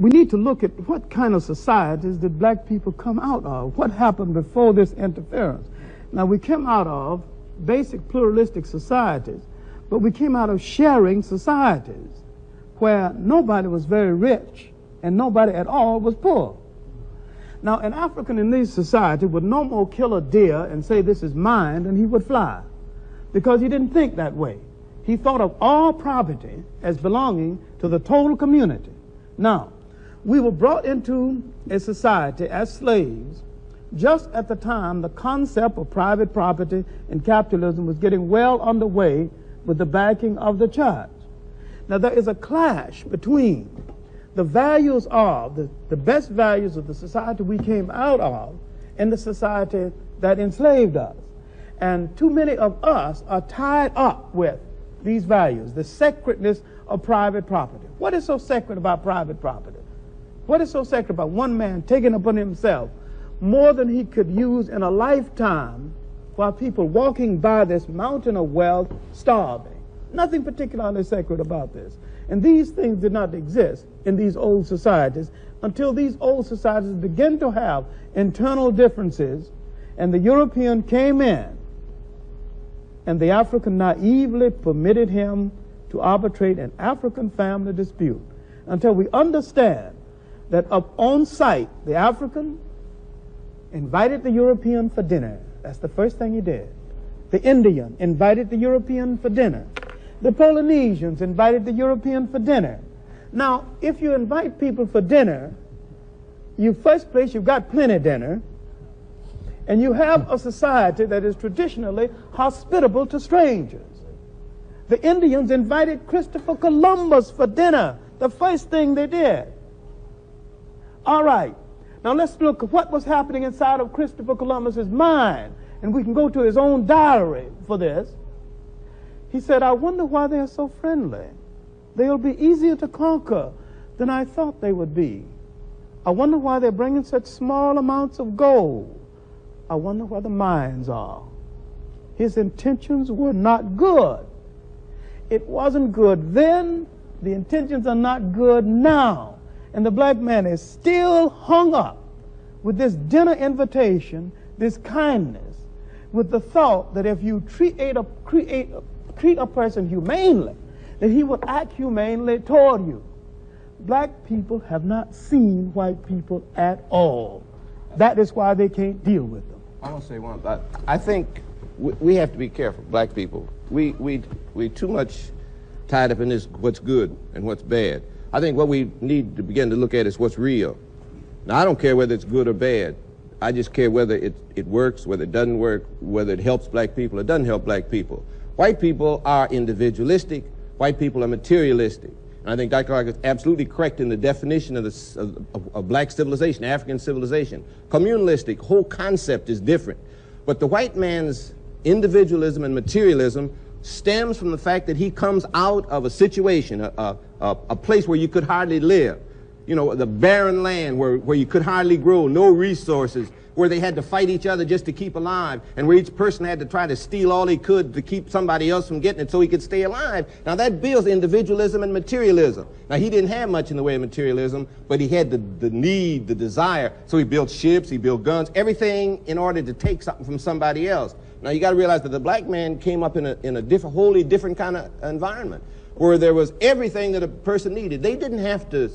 we need to look at what kind of societies did black people come out of. What happened before this interference? Now, we came out of basic pluralistic societies, but we came out of sharing societies where nobody was very rich and nobody at all was poor. Now, an African in these societies would no more kill a deer and say, this is mine, than he would fly, because he didn't think that way. He thought of all property as belonging to the total community. Now, we were brought into a society as slaves just at the time the concept of private property and capitalism was getting well underway with the backing of the church. Now, there is a clash between the values of, the best values of the society we came out of and the society that enslaved us. And too many of us are tied up with these values, the sacredness of private property. What is so sacred about private property? What is so sacred about one man taking upon himself more than he could use in a lifetime while people walking by this mountain of wealth starving? Nothing particularly sacred about this. And these things did not exist in these old societies until these old societies began to have internal differences, and the European came in, and the African naively permitted him to arbitrate an African family dispute until we understand that up on sight, the African invited the European for dinner. That's the first thing he did. The Indian invited the European for dinner. The Polynesians invited the European for dinner. Now, if you invite people for dinner, first place, you've got plenty dinner, and you have a society that is traditionally hospitable to strangers. The Indians invited Christopher Columbus for dinner, the first thing they did. All right, now let's look at what was happening inside of Christopher Columbus's mind, and we can go to his own diary for this. He said, I wonder why they're so friendly. They'll be easier to conquer than I thought they would be. I wonder why they're bringing such small amounts of gold. I wonder where the mines are. His intentions were not good. It wasn't good then. The intentions are not good now. And the black man is still hung up with this dinner invitation, this kindness, with the thought that if you treat a person humanely, that he will act humanely toward you. Black people have not seen white people at all. That is why they can't deal with them. I want to say one thing. I think we have to be careful, black people. We too much tied up in this what's good and what's bad. I think what we need to begin to look at is what's real. Now, I don't care whether it's good or bad. I just care whether it works, whether it doesn't work, whether it helps black people or doesn't help black people. White people are individualistic. White people are materialistic. And I think Dr. Clarke is absolutely correct in the definition of black civilization, African civilization. Communalistic, whole concept is different. But the white man's individualism and materialism stems from the fact that he comes out of a situation, a place where you could hardly live. You know, the barren land where you could hardly grow, no resources, where they had to fight each other just to keep alive, and where each person had to try to steal all he could to keep somebody else from getting it so he could stay alive. Now that builds individualism and materialism. Now he didn't have much in the way of materialism, but he had the need, the desire, so he built ships, he built guns, everything in order to take something from somebody else. Now you got to realize that the black man came up in a wholly different kind of environment, where there was everything that a person needed. They didn't have to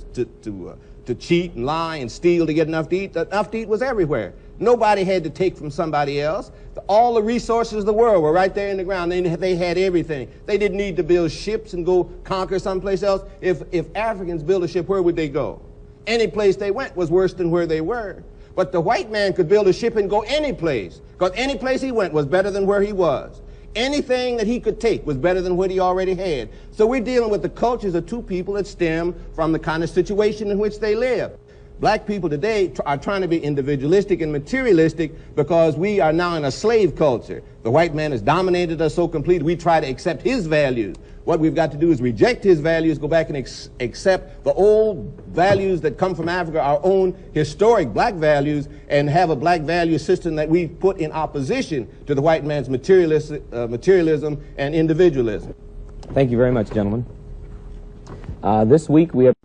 cheat and lie and steal to get enough to eat. Enough to eat was everywhere. Nobody had to take from somebody else. All the resources of the world were right there in the ground. They had everything. They didn't need to build ships and go conquer someplace else. If Africans built a ship, where would they go? Any place they went was worse than where they were. But the white man could build a ship and go any place, because any place he went was better than where he was. Anything that he could take was better than what he already had. So we're dealing with the cultures of two people that stem from the kind of situation in which they live. Black people today are trying to be individualistic and materialistic because we are now in a slave culture. The white man has dominated us so completely, we try to accept his values. What we've got to do is reject his values, go back and accept the old values that come from Africa, our own historic black values, and have a black value system that we put in opposition to the white man's materialism and individualism. Thank you very much, gentlemen. This week we have